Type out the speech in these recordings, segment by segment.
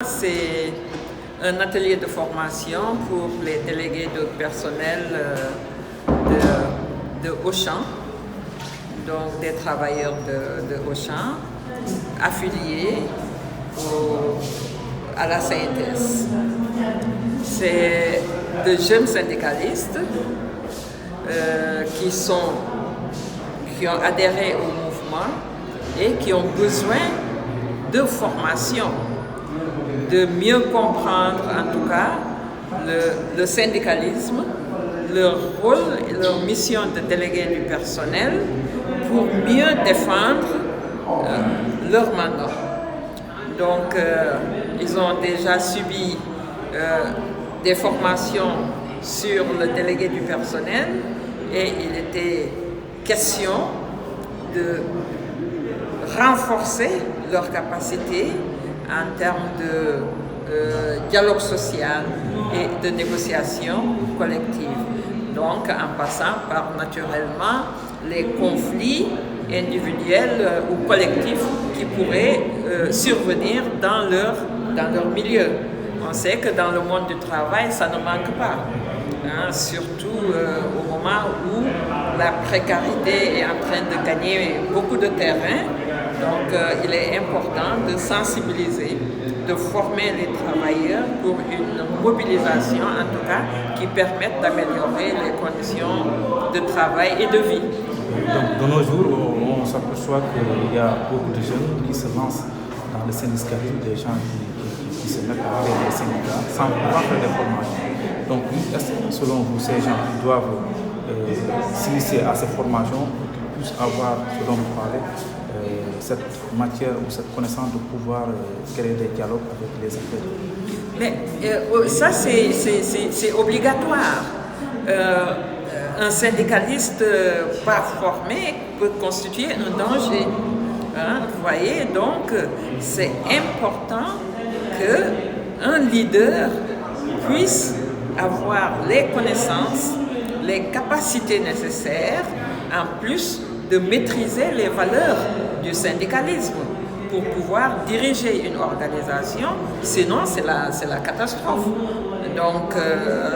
C'est un atelier de formation pour les délégués de personnel de Auchan, donc des travailleurs de Auchan affiliés à la CNTS. C'est de jeunes syndicalistes qui ont adhéré au mouvement et qui ont besoin de formation, de mieux comprendre en tout cas le syndicalisme, leur rôle et leur mission de délégué du personnel pour mieux défendre leur mandat. Donc ils ont déjà subi des formations sur le délégué du personnel et il était question de renforcer leurs capacités en termes de dialogue social et de négociation collective. Donc en passant par naturellement les conflits individuels ou collectifs qui pourraient survenir dans leur milieu. On sait que dans le monde du travail, ça ne manque pas, surtout au moment où la précarité est en train de gagner beaucoup de terrain. Donc il est important de sensibiliser, de former les travailleurs pour une mobilisation en tout cas qui permette d'améliorer les conditions de travail et de vie. Donc, de nos jours, on s'aperçoit qu'il y a beaucoup de jeunes qui se lancent dans le syndicalisme, des gens qui se mettent à faire des syndicats sans pouvoir faire des formations. Donc, est-ce que selon vous, ces gens doivent s'initier à ces formations pour qu'ils puissent avoir, selon vous parlez, cette matière ou cette connaissance de pouvoir créer des dialogues avec les acteurs? Mais ça, c'est obligatoire. Un syndicaliste pas formé peut constituer un danger. Vous voyez, donc c'est important qu'un leader puisse avoir les connaissances, les capacités nécessaires, en plus de maîtriser les valeurs du syndicalisme pour pouvoir diriger une organisation, sinon c'est la catastrophe. Donc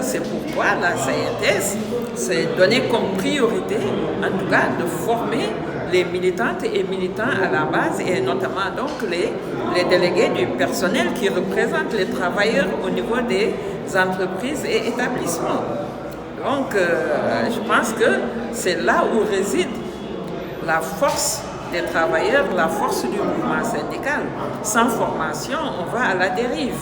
c'est pourquoi la CNTS s'est donnée comme priorité, en tout cas, de former les militantes et militants à la base et notamment donc les délégués du personnel qui représentent les travailleurs au niveau des entreprises et établissements. Donc je pense que c'est là où réside la force des travailleurs, la force du mouvement syndical. Sans formation, on va à la dérive.